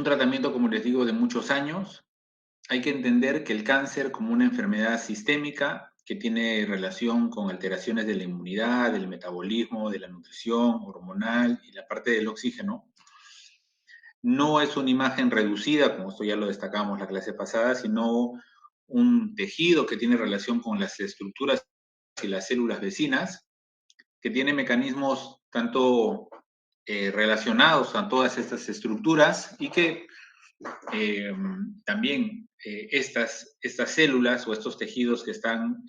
Un tratamiento, como les digo, de muchos años. Hay que entender que el cáncer como una enfermedad sistémica que tiene relación con alteraciones de la inmunidad, del metabolismo, de la nutrición hormonal y la parte del oxígeno, no es una imagen reducida, como esto ya lo destacamos la clase pasada, sino un tejido que tiene relación con las estructuras y las células vecinas, que tiene mecanismos tanto relacionados a todas estas estructuras y que también estas células o estos tejidos que están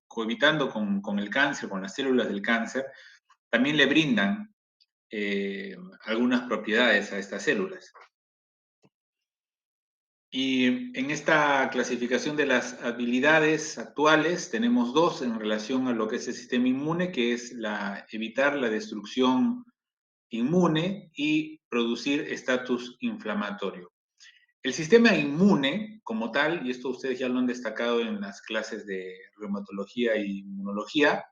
cohabitando con el cáncer, con las células del cáncer, también le brindan algunas propiedades a estas células. Y en esta clasificación de las habilidades actuales tenemos dos en relación a lo que es el sistema inmune, que es evitar la destrucción inmune y producir estatus inflamatorio. El sistema inmune como tal, y esto ustedes ya lo han destacado en las clases de reumatología e inmunología,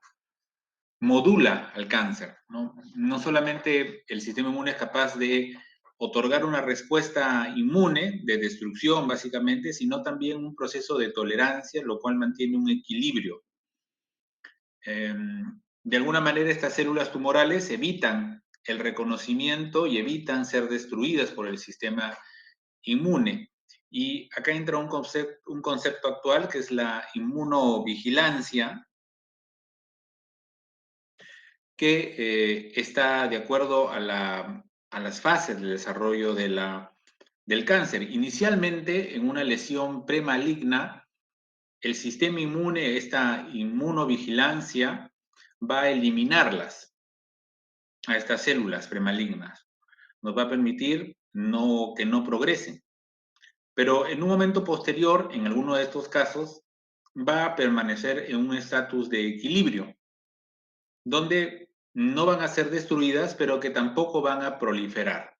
modula al cáncer, ¿no? No solamente el sistema inmune es capaz de otorgar una respuesta inmune de destrucción, básicamente, sino también un proceso de tolerancia, lo cual mantiene un equilibrio. De alguna manera, estas células tumorales evitan el reconocimiento y evitan ser destruidas por el sistema inmune. Y acá entra un concepto actual que es la inmunovigilancia, que está de acuerdo a las fases de desarrollo del cáncer. Inicialmente, en una lesión premaligna, el sistema inmune, esta inmunovigilancia, va a eliminarlas, a estas células premalignas. Nos va a permitir que no progresen. Pero en un momento posterior, en alguno de estos casos, va a permanecer en un estatus de equilibrio, donde no van a ser destruidas, pero que tampoco van a proliferar.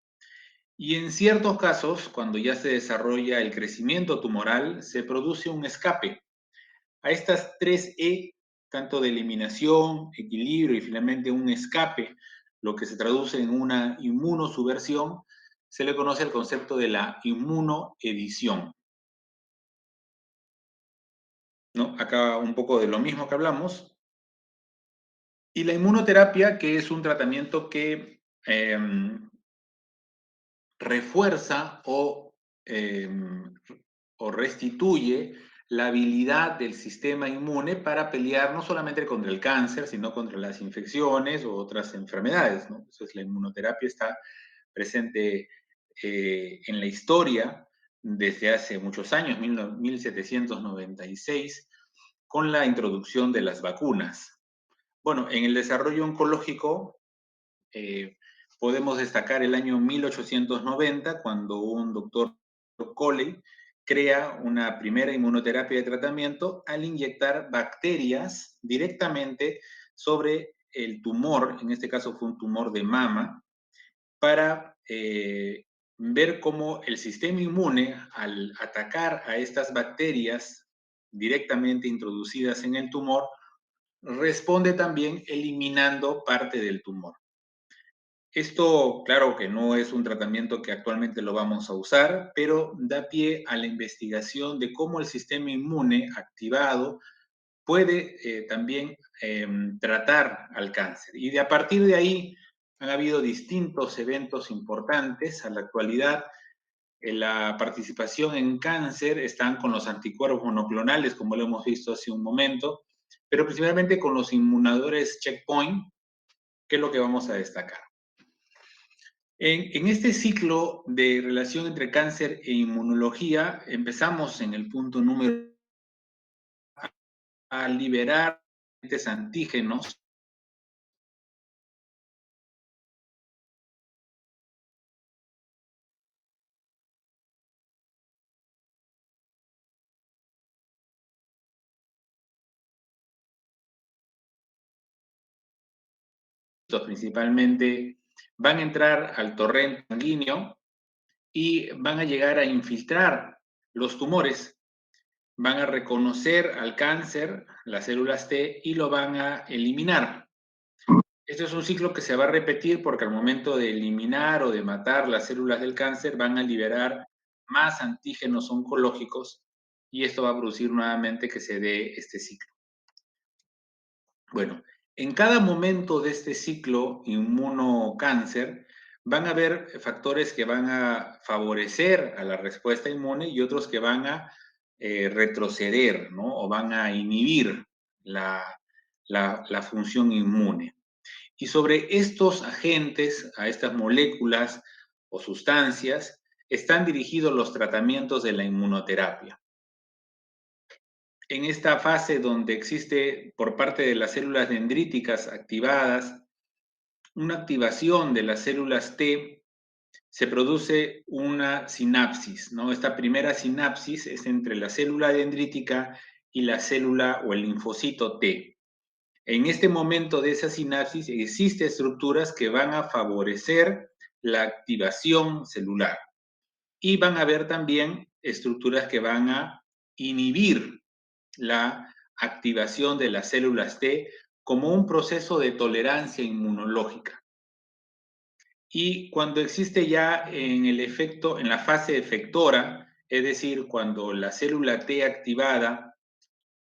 Y en ciertos casos, cuando ya se desarrolla el crecimiento tumoral, se produce un escape. A estas tres E, tanto de eliminación, equilibrio y finalmente un escape, lo que se traduce en una inmunosubversión, se le conoce el concepto de la inmunoedición, ¿no? Acá un poco de lo mismo que hablamos. Y la inmunoterapia, que es un tratamiento que refuerza eh, o restituye la habilidad del sistema inmune para pelear no solamente contra el cáncer, sino contra las infecciones o otras enfermedades, ¿no? Entonces la inmunoterapia está presente en la historia desde hace muchos años, 1796, con la introducción de las vacunas. Bueno, en el desarrollo oncológico eh, podemos destacar el año 1890, cuando un doctor Coley crea una primera inmunoterapia de tratamiento al inyectar bacterias directamente sobre el tumor, en este caso fue un tumor de mama, para ver cómo el sistema inmune, al atacar a estas bacterias directamente introducidas en el tumor, responde también eliminando parte del tumor. Esto, claro que no es un tratamiento que actualmente lo vamos a usar, pero da pie a la investigación de cómo el sistema inmune activado puede también tratar al cáncer. Y a partir de ahí han habido distintos eventos importantes. A la actualidad, la participación en cáncer están con los anticuerpos monoclonales, como lo hemos visto hace un momento, pero principalmente con los inmunadores checkpoint, que es lo que vamos a destacar. En este ciclo de relación entre cáncer e inmunología, empezamos en el punto número a liberar antígenos principalmente, van a entrar al torrente sanguíneo y van a llegar a infiltrar los tumores, van a reconocer al cáncer, las células T, y lo van a eliminar. Este es un ciclo que se va a repetir porque al momento de eliminar o de matar las células del cáncer van a liberar más antígenos oncológicos y esto va a producir nuevamente que se dé este ciclo. Bueno, en cada momento de este ciclo inmunocáncer van a haber factores que van a favorecer a la respuesta inmune y otros que van a retroceder, ¿no? O van a inhibir la función inmune. Y sobre estos agentes, a estas moléculas o sustancias, están dirigidos los tratamientos de la inmunoterapia. En esta fase donde existe por parte de las células dendríticas activadas una activación de las células T, se produce una sinapsis, ¿no? Esta primera sinapsis es entre la célula dendrítica y la célula o el linfocito T. En este momento de esa sinapsis existen estructuras que van a favorecer la activación celular y van a haber también estructuras que van a inhibir la activación de las células T como un proceso de tolerancia inmunológica. Y cuando existe ya en el efecto, en la fase efectora, es decir, cuando la célula T activada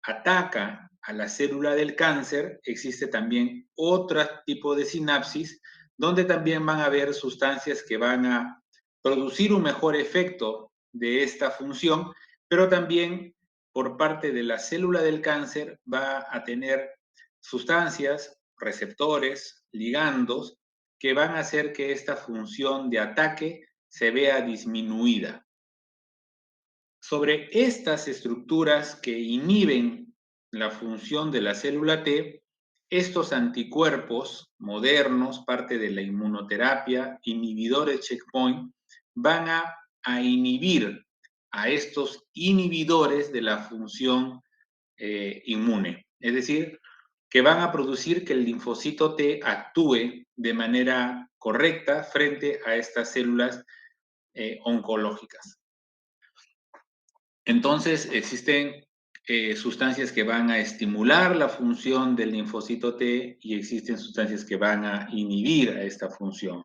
ataca a la célula del cáncer, existe también otro tipo de sinapsis donde también van a haber sustancias que van a producir un mejor efecto de esta función, pero también por parte de la célula del cáncer va a tener sustancias, receptores, ligandos, que van a hacer que esta función de ataque se vea disminuida. Sobre estas estructuras que inhiben la función de la célula T, estos anticuerpos modernos, parte de la inmunoterapia, inhibidores checkpoint, van a inhibir a estos inhibidores de la función inmune. Es decir, que van a producir que el linfocito T actúe de manera correcta frente a estas células oncológicas. Entonces, existen sustancias que van a estimular la función del linfocito T y existen sustancias que van a inhibir a esta función.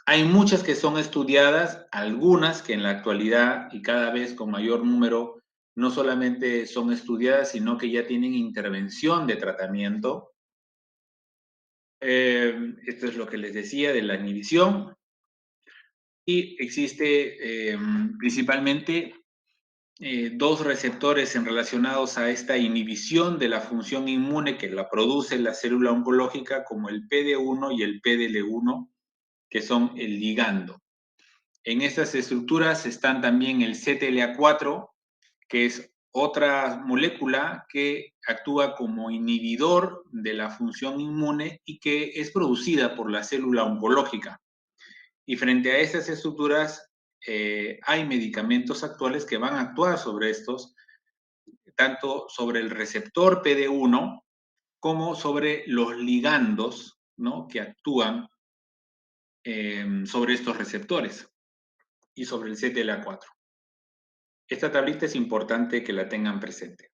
Hay muchas que son estudiadas, algunas que en la actualidad y cada vez con mayor número no solamente son estudiadas, sino que ya tienen intervención de tratamiento. Esto es lo que les decía de la inhibición. Y existe principalmente dos receptores en relacionados a esta inhibición de la función inmune que la produce la célula oncológica, como el PD-1 y el PDL-1, que son el ligando. En estas estructuras están también el CTLA4, que es otra molécula que actúa como inhibidor de la función inmune y que es producida por la célula oncológica. Y frente a estas estructuras hay medicamentos actuales que van a actuar sobre estos, tanto sobre el receptor PD-1 como sobre los ligandos, ¿no?, que actúan sobre estos receptores y sobre el CTLA4. Esta tablita es importante que la tengan presente.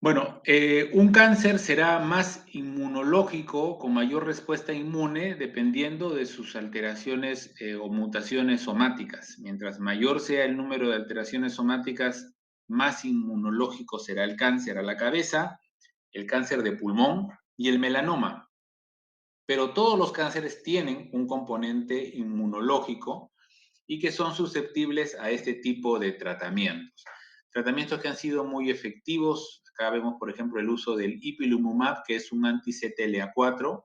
Bueno, un cáncer será más inmunológico, con mayor respuesta inmune, dependiendo de sus alteraciones o mutaciones somáticas. Mientras mayor sea el número de alteraciones somáticas, más inmunológico será el cáncer a la cabeza, el cáncer de pulmón y el melanoma. Pero todos los cánceres tienen un componente inmunológico y que son susceptibles a este tipo de tratamientos. Tratamientos que han sido muy efectivos. Acá vemos, por ejemplo, el uso del ipilimumab, que es un anti-CTLA4,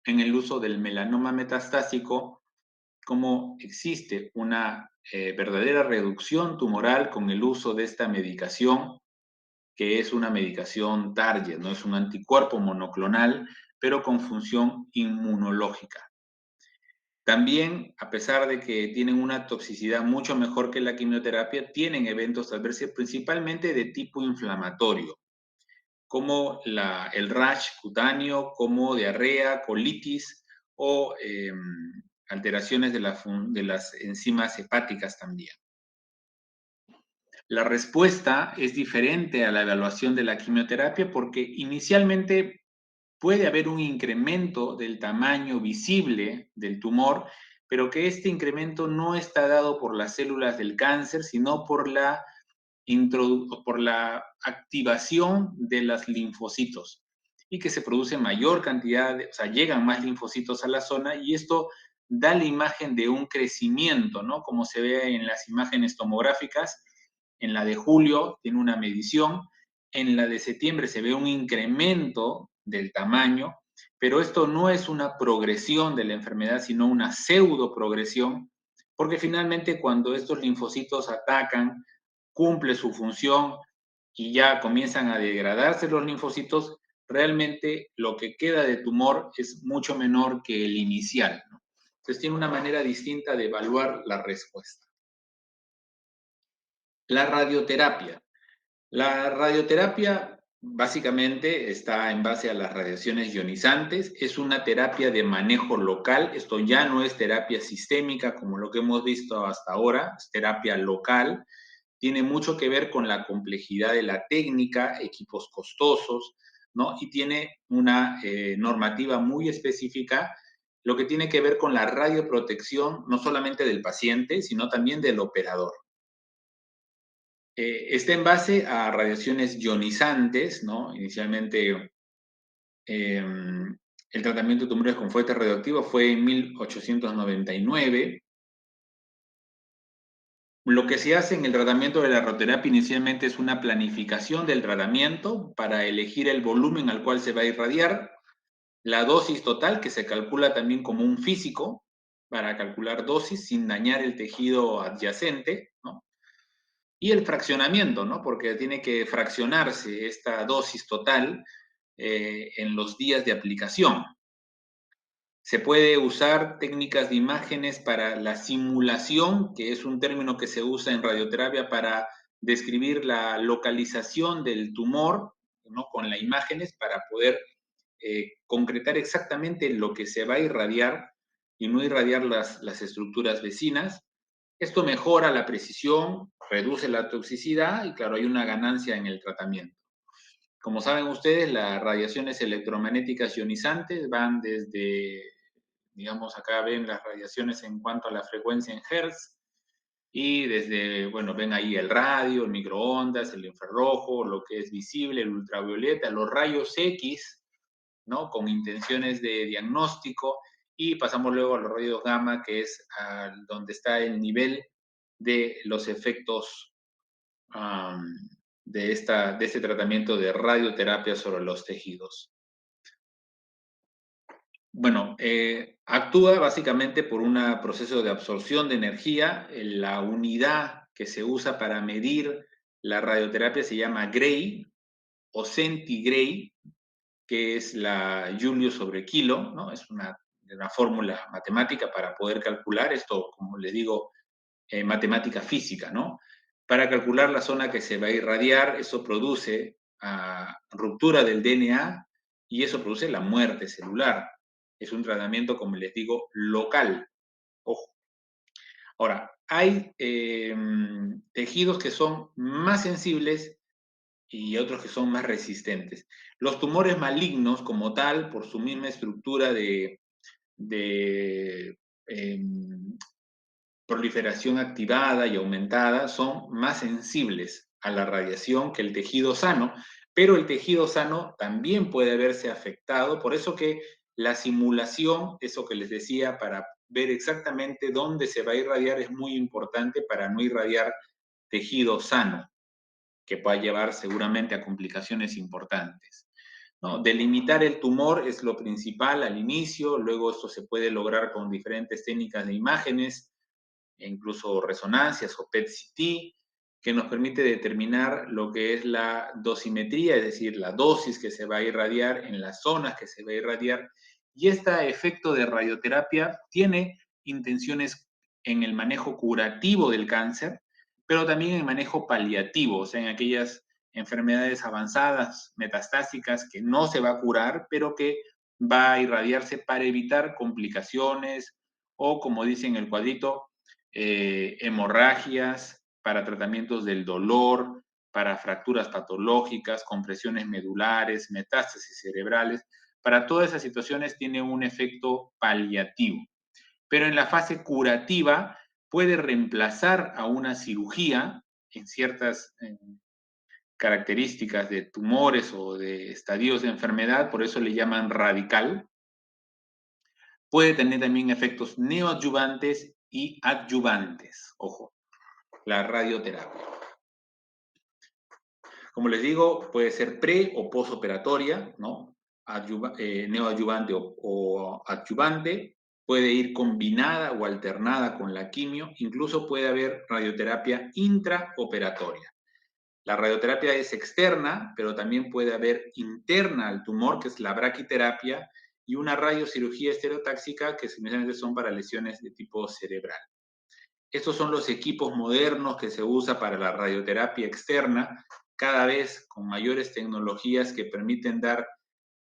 en el uso del melanoma metastásico, como existe una verdadera reducción tumoral con el uso de esta medicación, que es una medicación target, no es un anticuerpo monoclonal, pero con función inmunológica. También, a pesar de que tienen una toxicidad mucho mejor que la quimioterapia, tienen eventos adversos principalmente de tipo inflamatorio, como el rash cutáneo, como diarrea, colitis o alteraciones de las enzimas hepáticas también. La respuesta es diferente a la evaluación de la quimioterapia porque inicialmente puede haber un incremento del tamaño visible del tumor, pero que este incremento no está dado por las células del cáncer, sino por la activación de los linfocitos y que se produce mayor cantidad, o sea, llegan más linfocitos a la zona y esto da la imagen de un crecimiento, ¿no? Como se ve en las imágenes tomográficas, en la de julio tiene una medición, en la de septiembre se ve un incremento del tamaño, pero esto no es una progresión de la enfermedad, sino una pseudo progresión, porque finalmente cuando estos linfocitos atacan, cumple su función y ya comienzan a degradarse los linfocitos, realmente lo que queda de tumor es mucho menor que el inicial, ¿no? Entonces tiene una manera distinta de evaluar la respuesta. La radioterapia. La radioterapia básicamente está en base a las radiaciones ionizantes, es una terapia de manejo local, esto ya no es terapia sistémica como lo que hemos visto hasta ahora, es terapia local, tiene mucho que ver con la complejidad de la técnica, equipos costosos, ¿no? Y tiene una normativa muy específica, lo que tiene que ver con la radioprotección, no solamente del paciente, sino también del operador. Está en base a radiaciones ionizantes, ¿no? Inicialmente, el tratamiento de tumores con fuente radioactiva fue en 1899. Lo que se hace en el tratamiento de la radioterapia inicialmente es una planificación del tratamiento para elegir el volumen al cual se va a irradiar, la dosis total, que se calcula también como un físico, para calcular dosis sin dañar el tejido adyacente, ¿no? Y el fraccionamiento, ¿no? Porque tiene que fraccionarse esta dosis total en los días de aplicación. Se puede usar técnicas de imágenes para la simulación, que es un término que se usa en radioterapia para describir la localización del tumor, ¿no? Con las imágenes para poder concretar exactamente lo que se va a irradiar y no irradiar las estructuras vecinas. Esto mejora la precisión, reduce la toxicidad y, claro, hay una ganancia en el tratamiento. Como saben ustedes, las radiaciones electromagnéticas ionizantes van desde, digamos, acá ven las radiaciones en cuanto a la frecuencia en Hertz, y desde, bueno, ven ahí el radio, el microondas, el infrarrojo, lo que es visible, el ultravioleta, los rayos X, ¿no? Con intenciones de diagnóstico, y pasamos luego a los rayos gamma, que es donde está el nivel de los efectos um, de este tratamiento de radioterapia sobre los tejidos. Bueno, actúa básicamente por un proceso de absorción de energía. La unidad que se usa para medir la radioterapia se llama Gray o centigray, que es la Julio sobre kilo, ¿no? Es una fórmula matemática para poder calcular esto, como les digo, matemática física, ¿no? Para calcular la zona que se va a irradiar, eso produce ruptura del DNA y eso produce la muerte celular. Es un tratamiento, como les digo, local. Ojo. Ahora, hay tejidos que son más sensibles y otros que son más resistentes. Los tumores malignos, como tal, por su misma estructura de eh, proliferación activada y aumentada, son más sensibles a la radiación que el tejido sano, pero el tejido sano también puede verse afectado, por eso que la simulación, eso que les decía, para ver exactamente dónde se va a irradiar es muy importante para no irradiar tejido sano, que pueda llevar seguramente a complicaciones importantes, ¿no? Delimitar el tumor es lo principal al inicio, luego esto se puede lograr con diferentes técnicas de imágenes, e incluso resonancias o PET-CT, que nos permite determinar lo que es la dosimetría, es decir, la dosis que se va a irradiar en las zonas que se va a irradiar. Y este efecto de radioterapia tiene intenciones en el manejo curativo del cáncer, pero también en el manejo paliativo, o sea, en aquellas enfermedades avanzadas, metastásicas, que no se va a curar, pero que va a irradiarse para evitar complicaciones o, como dice en el cuadrito, hemorragias, para tratamientos del dolor, para fracturas patológicas, compresiones medulares, metástasis cerebrales, para todas esas situaciones tiene un efecto paliativo. Pero en la fase curativa puede reemplazar a una cirugía en ciertas características de tumores o de estadios de enfermedad, por eso le llaman radical. Puede tener también efectos neoadyuvantes y adyuvantes. Ojo, la radioterapia. Como les digo, puede ser pre o posoperatoria, ¿no? Neoadyuvante o adyuvante. Puede ir combinada o alternada con la quimio. Incluso puede haber radioterapia intraoperatoria. La radioterapia es externa, pero también puede haber interna al tumor, que es la braquiterapia, y una radiocirugía estereotáxica, que simplemente son para lesiones de tipo cerebral. Estos son los equipos modernos que se usa para la radioterapia externa, cada vez con mayores tecnologías que permiten dar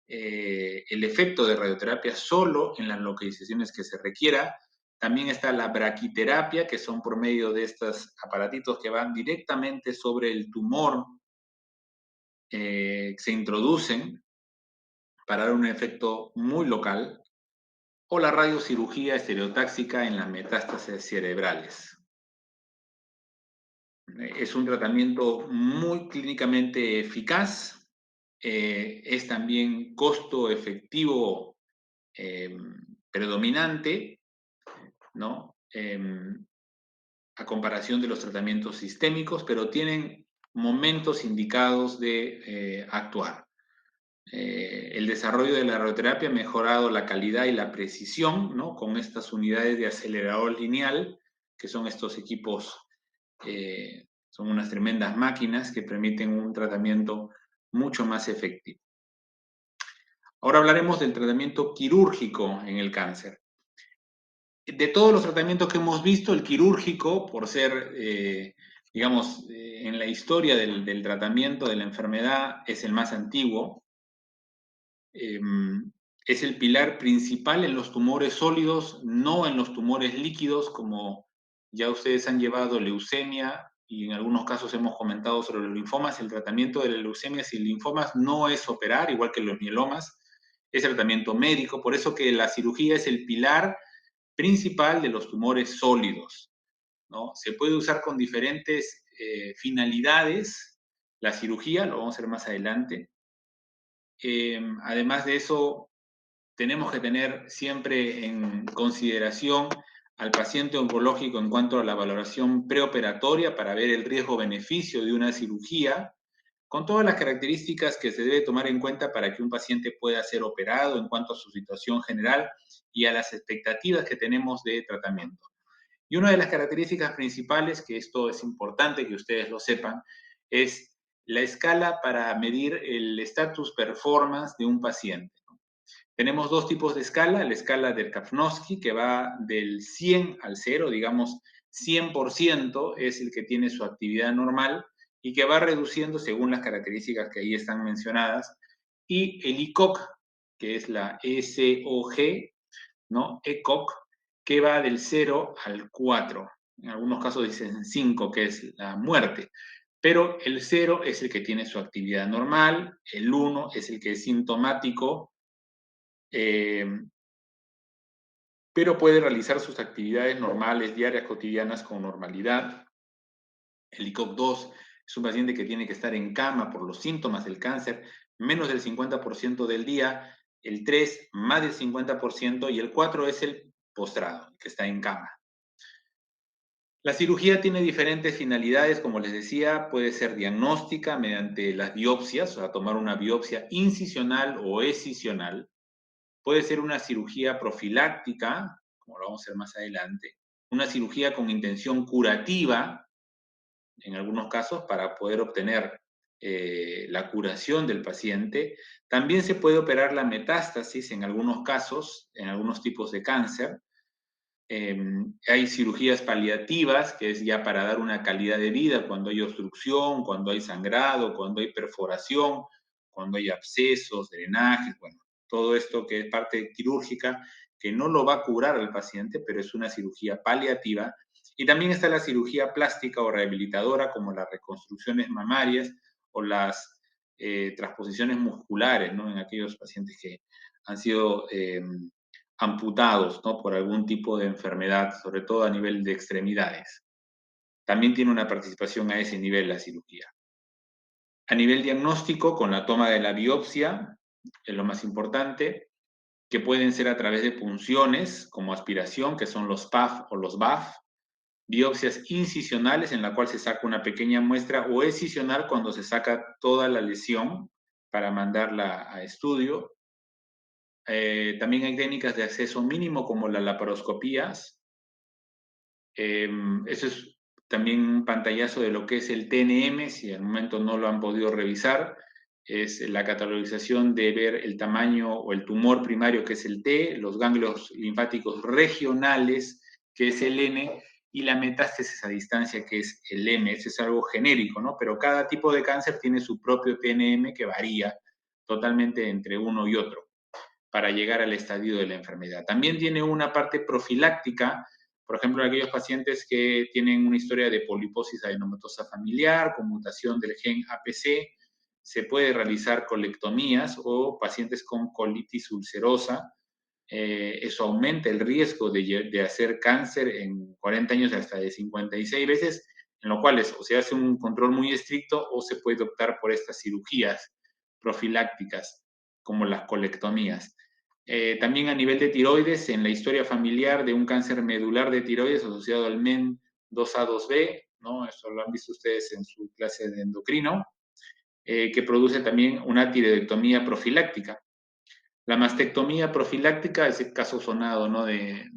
el efecto de radioterapia solo en las localizaciones que se requiera. También está la braquiterapia, que son por medio de estos aparatitos que van directamente sobre el tumor, se introducen para dar un efecto muy local, o la radiocirugía estereotáxica en las metástasis cerebrales. Es un tratamiento muy clínicamente eficaz, es también costo efectivo predominante, ¿no? A comparación de los tratamientos sistémicos, pero tienen momentos indicados de actuar. El desarrollo de la radioterapia ha mejorado la calidad y la precisión, ¿no? Con estas unidades de acelerador lineal, que son estos equipos, son unas tremendas máquinas que permiten un tratamiento mucho más efectivo. Ahora hablaremos del tratamiento quirúrgico en el cáncer. De todos los tratamientos que hemos visto, el quirúrgico, por ser, digamos, en la historia del tratamiento de la enfermedad, es el más antiguo. Es el pilar principal en los tumores sólidos, no en los tumores líquidos, como ya ustedes han llevado leucemia y en algunos casos hemos comentado sobre los linfomas. El tratamiento de las leucemias y linfomas no es operar, igual que los mielomas, es tratamiento médico, por eso que la cirugía es el pilar principal de los tumores sólidos, ¿no? Se puede usar con diferentes finalidades la cirugía, lo vamos a ver más adelante. Además de eso, tenemos que tener siempre en consideración al paciente oncológico en cuanto a la valoración preoperatoria para ver el riesgo-beneficio de una cirugía, con todas las características que se debe tomar en cuenta para que un paciente pueda ser operado en cuanto a su situación general y a las expectativas que tenemos de tratamiento. Y una de las características principales, que esto es importante que ustedes lo sepan, es la escala para medir el status performance de un paciente. Tenemos dos tipos de escala, la escala del Kapnowski, que va del 100 al 0, digamos, 100% es el que tiene su actividad normal y que va reduciendo según las características que ahí están mencionadas, y el ICOG, que es la ECOG, ¿no? ECOG, que va del 0 al 4. En algunos casos dicen 5, que es la muerte. Pero el 0 es el que tiene su actividad normal, el 1 es el que es sintomático, pero puede realizar sus actividades normales, diarias, cotidianas con normalidad. El ICOG-2 es un paciente que tiene que estar en cama por los síntomas del cáncer, menos del 50% del día, el 3 más del 50% y el 4 es el postrado, que está en cama. La cirugía tiene diferentes finalidades, como les decía, puede ser diagnóstica mediante las biopsias, o sea, tomar una biopsia incisional o excisional. Puede ser una cirugía profiláctica, como lo vamos a ver más adelante, una cirugía con intención curativa, en algunos casos, para poder obtener la curación del paciente. También se puede operar la metástasis en algunos casos, en algunos tipos de cáncer. Hay cirugías paliativas, que es ya para dar una calidad de vida cuando hay obstrucción, cuando hay sangrado, cuando hay perforación, cuando hay abscesos, drenajes, bueno, todo esto que es parte quirúrgica, que no lo va a curar al paciente, pero es una cirugía paliativa. Y también está la cirugía plástica o rehabilitadora, como las reconstrucciones mamarias o las transposiciones musculares, ¿no? En aquellos pacientes que han sido amputados, ¿no? Por algún tipo de enfermedad, sobre todo a nivel de extremidades. También tiene una participación a ese nivel la cirugía. A nivel diagnóstico, con la toma de la biopsia, es lo más importante, que pueden ser a través de punciones, como aspiración, que son los PAF o los BAF, biopsias incisionales, en la cual se saca una pequeña muestra, o excisional, cuando se saca toda la lesión para mandarla a estudio. También hay técnicas de acceso mínimo, como las laparoscopías. Eso es también un pantallazo de lo que es el TNM, si al momento no lo han podido revisar. Es la catalogización de ver el tamaño o el tumor primario, que es el T, los ganglios linfáticos regionales, que es el N, y la metástasis a distancia, que es el M. Eso es algo genérico, ¿no? Pero cada tipo de cáncer tiene su propio TNM que varía totalmente entre uno y otro para llegar al estadio de la enfermedad. También tiene una parte profiláctica, por ejemplo, en aquellos pacientes que tienen una historia de poliposis adenomatosa familiar, con mutación del gen APC, se puede realizar colectomías, o pacientes con colitis ulcerosa. Eso aumenta el riesgo de hacer cáncer en 40 años hasta de 56 veces, en lo cual o se hace un control muy estricto o se puede optar por estas cirugías profilácticas, como las colectomías. También a nivel de tiroides, en la historia familiar de un cáncer medular de tiroides asociado al MEN 2A2B, ¿no? Eso lo han visto ustedes en su clase de endocrino, que produce también una tiroidectomía profiláctica. La mastectomía profiláctica es el caso sonado, ¿no? De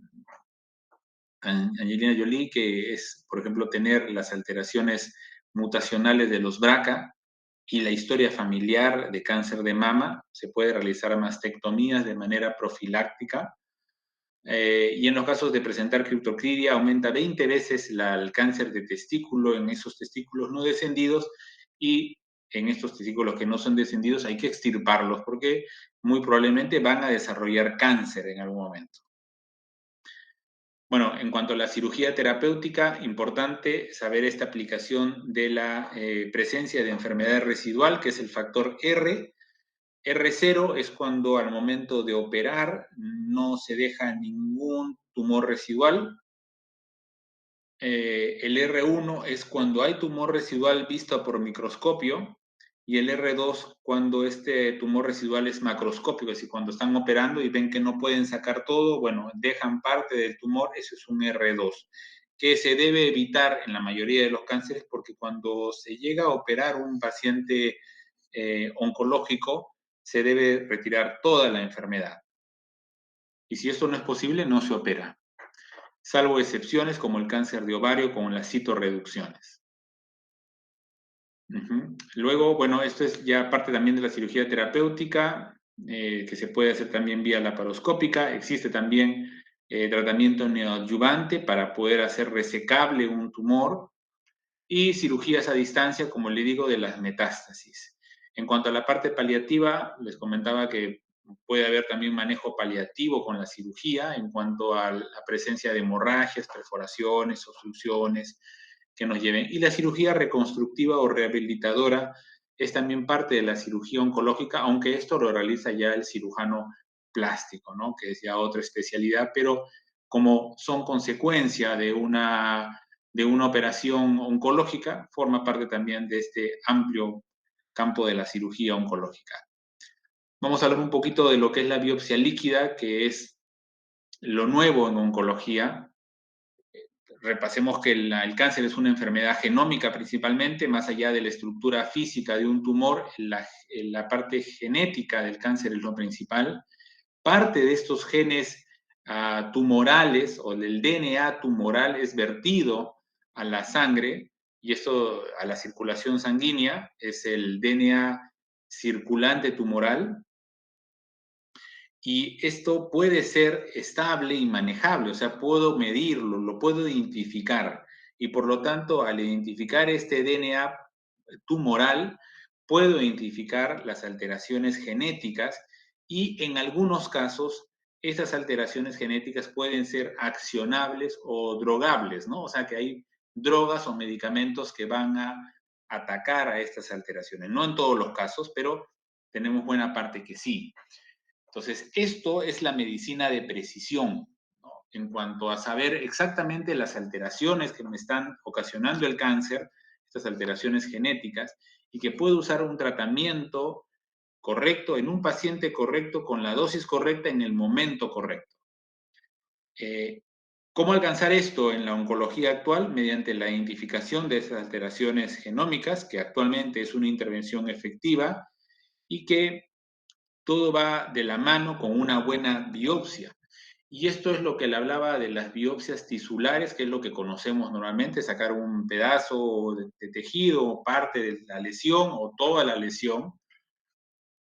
Angelina Jolie, que es, por ejemplo, tener las alteraciones mutacionales de los BRCA y la historia familiar de cáncer de mama. Se puede realizar mastectomías de manera profiláctica. Y en los casos de presentar criptorquidia, aumenta 20 veces el cáncer de testículo en esos testículos no descendidos, y en estos testículos que no son descendidos hay que extirparlos porque muy probablemente van a desarrollar cáncer en algún momento. Bueno, en cuanto a la cirugía terapéutica, importante saber esta aplicación de la presencia de enfermedad residual, que es el factor R. R0 es cuando al momento de operar no se deja ningún tumor residual. El R1 es cuando hay tumor residual visto por microscopio, y el R2 cuando este tumor residual es macroscópico, es decir, cuando están operando y ven que no pueden sacar todo, bueno, dejan parte del tumor, eso es un R2, que se debe evitar en la mayoría de los cánceres, porque cuando se llega a operar un paciente oncológico, se debe retirar toda la enfermedad. Y si esto no es posible, no se opera, salvo excepciones como el cáncer de ovario con las citorreducciones. Luego, bueno, esto es ya parte también de la cirugía terapéutica, que se puede hacer también vía laparoscópica. Existe también tratamiento neoadyuvante para poder hacer resecable un tumor, y cirugías a distancia, como le digo, de las metástasis. En cuanto a la parte paliativa, les comentaba que puede haber también manejo paliativo con la cirugía en cuanto a la presencia de hemorragias, perforaciones, obstrucciones que nos lleven. Y la cirugía reconstructiva o rehabilitadora es también parte de la cirugía oncológica, aunque esto lo realiza ya el cirujano plástico, ¿no? Que es ya otra especialidad, pero como son consecuencia de una operación oncológica, forma parte también de este amplio campo de la cirugía oncológica. Vamos a hablar un poquito de lo que es la biopsia líquida, que es lo nuevo en oncología. Repasemos que el cáncer es una enfermedad genómica principalmente, más allá de la estructura física de un tumor, la parte genética del cáncer es lo principal. Parte de estos genes tumorales o del DNA tumoral es vertido a la sangre, y esto a la circulación sanguínea, es el DNA circulante tumoral, y esto puede ser estable y manejable, o sea, puedo medirlo, lo puedo identificar, y por lo tanto, al identificar este DNA tumoral, puedo identificar las alteraciones genéticas, y en algunos casos, estas alteraciones genéticas pueden ser accionables o drogables, ¿no? O sea, que hay drogas o medicamentos que van a atacar a estas alteraciones. No en todos los casos, pero tenemos buena parte que sí. Entonces, esto es la medicina de precisión, ¿no? En cuanto a saber exactamente las alteraciones que me están ocasionando el cáncer, estas alteraciones genéticas, y que puedo usar un tratamiento correcto en un paciente correcto con la dosis correcta en el momento correcto. Eh, ¿Cómo alcanzar esto en la oncología actual? Mediante la identificación de esas alteraciones genómicas, que actualmente es una intervención efectiva y que todo va de la mano con una buena biopsia. Y esto es lo que le hablaba de las biopsias tisulares, que es lo que conocemos normalmente, sacar un pedazo de tejido o parte de la lesión o toda la lesión.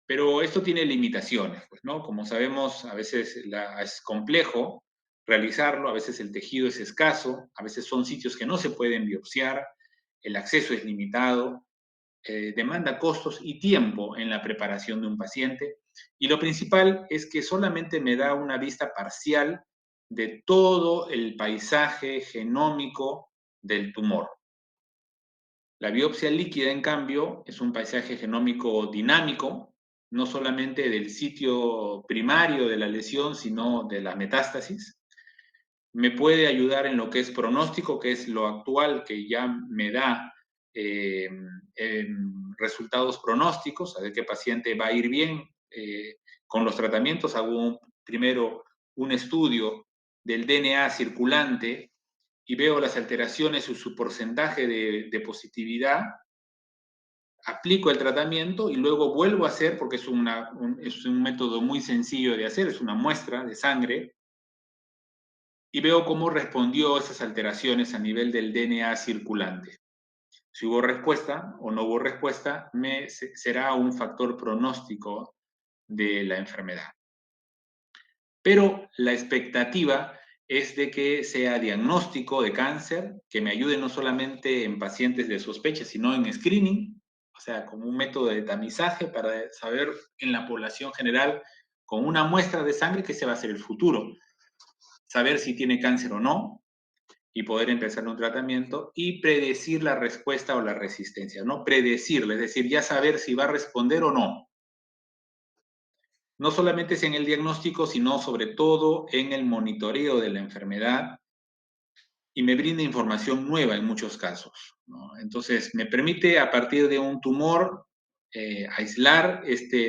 Pero esto tiene limitaciones, pues, ¿no? Como sabemos, a veces es complejo realizarlo, a veces el tejido es escaso, a veces son sitios que no se pueden biopsiar, el acceso es limitado, demanda costos y tiempo en la preparación de un paciente. Y lo principal es que solamente me da una vista parcial de todo el paisaje genómico del tumor. La biopsia líquida, en cambio, es un paisaje genómico dinámico, no solamente del sitio primario de la lesión, sino de la metástasis. Me puede ayudar en lo que es pronóstico, que es lo actual que ya me da eh, resultados pronósticos, a ver qué paciente va a ir bien con los tratamientos. Hago primero un estudio del DNA circulante y veo las alteraciones y su porcentaje de positividad, aplico el tratamiento y luego vuelvo a hacer, porque es un método muy sencillo de hacer, es una muestra de sangre, y veo cómo respondió esas alteraciones a nivel del DNA circulante. Si hubo respuesta o no hubo respuesta, será un factor pronóstico de la enfermedad. Pero la expectativa es de que sea diagnóstico de cáncer, que me ayude no solamente en pacientes de sospecha, sino en screening, o sea, como un método de tamizaje para saber en la población general, con una muestra de sangre, qué se va a hacer el futuro. Saber si tiene cáncer o no y poder empezar un tratamiento y predecir la respuesta o la resistencia, ¿no? Predecirle, es decir, ya saber si va a responder o no. No solamente es en el diagnóstico, sino sobre todo en el monitoreo de la enfermedad y me brinda información nueva en muchos casos, ¿no? Entonces, me permite a partir de un tumor aislar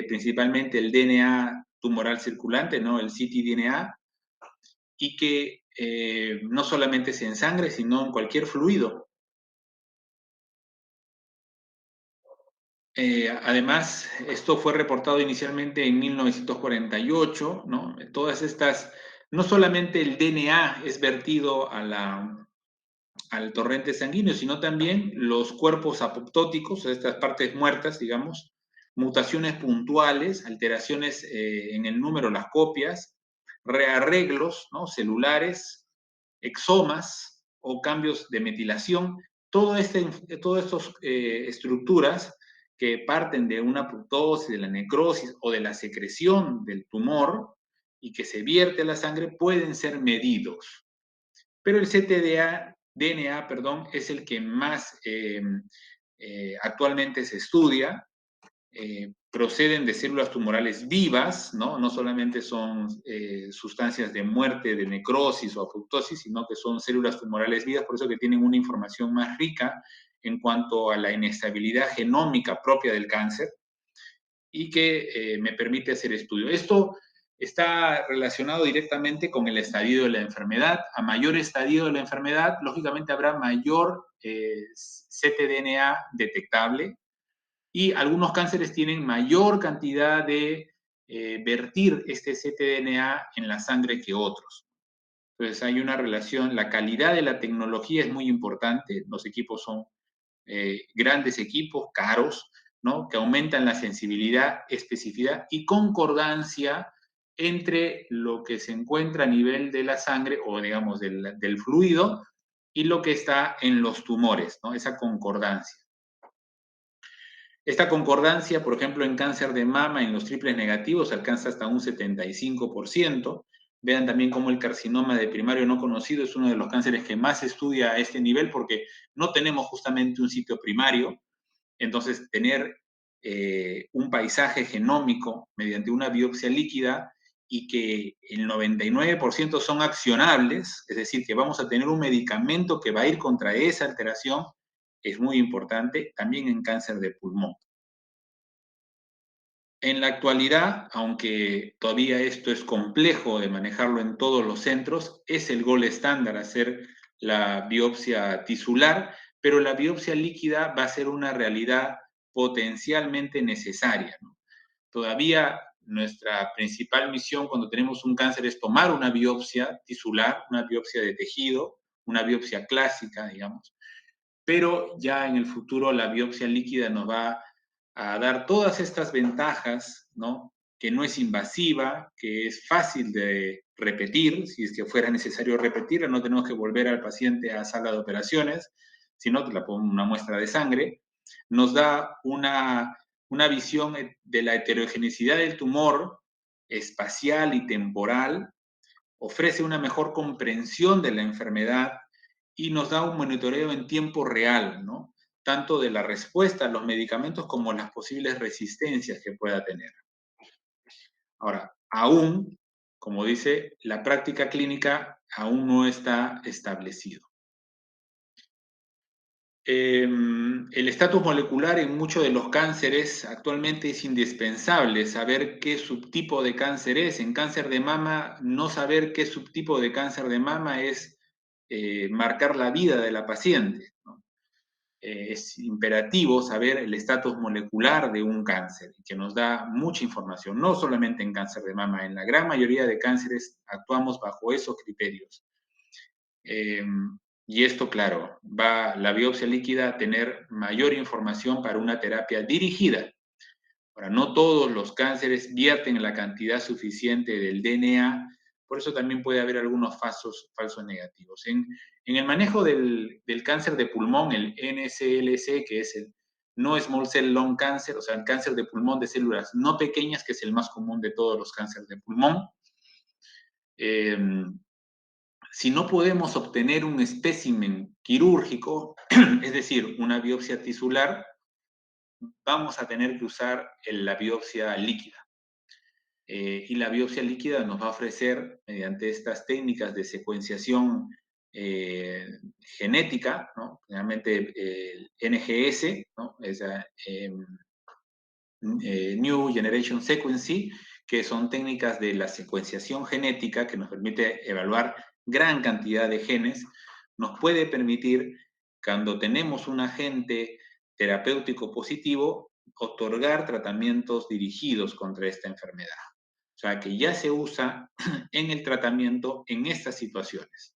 principalmente el DNA tumoral circulante, ¿no? El ctDNA, y que no solamente es en sangre, sino en cualquier fluido. Además, esto fue reportado inicialmente en 1948, ¿no? Todas estas, no solamente el DNA es vertido al torrente sanguíneo, sino también los cuerpos apoptóticos, estas partes muertas, digamos, mutaciones puntuales, alteraciones en el número, las copias, rearreglos, ¿no? Celulares, exomas o cambios de metilación, todas estas estructuras que parten de una apoptosis, de la necrosis o de la secreción del tumor y que se vierte a la sangre pueden ser medidos. Pero el ctDNA, perdón, es el que más actualmente se estudia. Proceden de células tumorales vivas, ¿no? No solamente son sustancias de muerte, de necrosis o apoptosis, sino que son células tumorales vivas, por eso que tienen una información más rica en cuanto a la inestabilidad genómica propia del cáncer y que me permite hacer estudio. Esto está relacionado directamente con el estadio de la enfermedad. A mayor estadio de la enfermedad, lógicamente habrá mayor ctDNA detectable y algunos cánceres tienen mayor cantidad de vertir este ctDNA en la sangre que otros. Entonces hay una relación, la calidad de la tecnología es muy importante, los equipos son grandes equipos, caros, ¿no? Que aumentan la sensibilidad, especificidad y concordancia entre lo que se encuentra a nivel de la sangre o, digamos, del fluido y lo que está en los tumores, ¿no? Esa concordancia. Esta concordancia, por ejemplo, en cáncer de mama, en los triples negativos, alcanza hasta un 75%. Vean también cómo el carcinoma de primario no conocido es uno de los cánceres que más se estudia a este nivel porque no tenemos justamente un sitio primario. Entonces, tener un paisaje genómico mediante una biopsia líquida y que el 99% son accionables, es decir, que vamos a tener un medicamento que va a ir contra esa alteración, es muy importante, también en cáncer de pulmón. En la actualidad, aunque todavía esto es complejo de manejarlo en todos los centros, es el gol estándar hacer la biopsia tisular, pero la biopsia líquida va a ser una realidad potencialmente necesaria, ¿no? Todavía nuestra principal misión cuando tenemos un cáncer es tomar una biopsia tisular, una biopsia de tejido, una biopsia clásica, digamos, pero ya en el futuro la biopsia líquida nos va a dar todas estas ventajas, ¿no? Que no es invasiva, que es fácil de repetir, si es que fuera necesario repetirla, no tenemos que volver al paciente a sala de operaciones, sino que la ponemos una muestra de sangre, nos da una visión de la heterogeneidad del tumor espacial y temporal, ofrece una mejor comprensión de la enfermedad y nos da un monitoreo en tiempo real, ¿no? Tanto de la respuesta a los medicamentos como las posibles resistencias que pueda tener. Ahora, aún, como dice, la práctica clínica aún no está establecido. El estatus molecular en muchos de los cánceres actualmente es indispensable, saber qué subtipo de cáncer es. En cáncer de mama, no saber qué subtipo de cáncer de mama es marcar la vida de la paciente, ¿no? Es imperativo saber el estatus molecular de un cáncer, que nos da mucha información, no solamente en cáncer de mama, en la gran mayoría de cánceres actuamos bajo esos criterios. Eh, y esto, claro, va la biopsia líquida a tener mayor información para una terapia dirigida. Ahora, no todos los cánceres vierten la cantidad suficiente del DNA, por eso también puede haber algunos falsos negativos. En el manejo del cáncer de pulmón, el NSLC, que es el no small cell lung cancer, o sea, el cáncer de pulmón de células no pequeñas, que es el más común de todos los cánceres de pulmón, eh, si no podemos obtener un espécimen quirúrgico, es decir, una biopsia tisular, vamos a tener que usar la biopsia líquida. Y la biopsia líquida nos va a ofrecer, mediante estas técnicas de secuenciación genética, ¿no? Realmente el NGS, ¿no? Esa, New Generation Sequencing, que son técnicas de la secuenciación genética que nos permite evaluar gran cantidad de genes, nos puede permitir, cuando tenemos un agente terapéutico positivo, otorgar tratamientos dirigidos contra esta enfermedad. O sea, que ya se usa en el tratamiento en estas situaciones.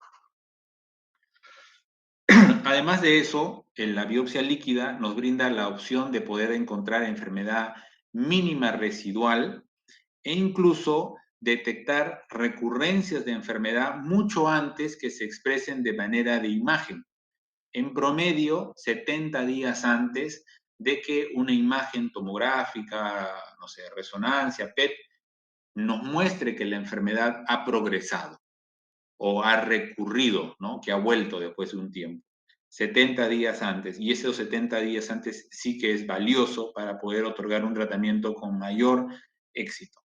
Además de eso, en la biopsia líquida nos brinda la opción de poder encontrar enfermedad mínima residual e incluso detectar recurrencias de enfermedad mucho antes que se expresen de manera de imagen. En promedio, 70 días antes de que una imagen tomográfica, no sé, resonancia, PET, nos muestre que la enfermedad ha progresado o ha recurrido, ¿no? Que ha vuelto después de un tiempo. 70 días antes, y esos 70 días antes sí que es valioso para poder otorgar un tratamiento con mayor éxito.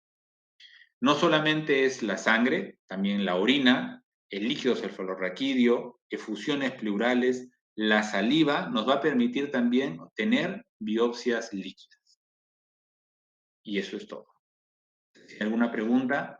No solamente es la sangre, también la orina, el líquido cefalorraquídeo, efusiones pleurales, la saliva nos va a permitir también tener biopsias líquidas. Y eso es todo. ¿Alguna pregunta?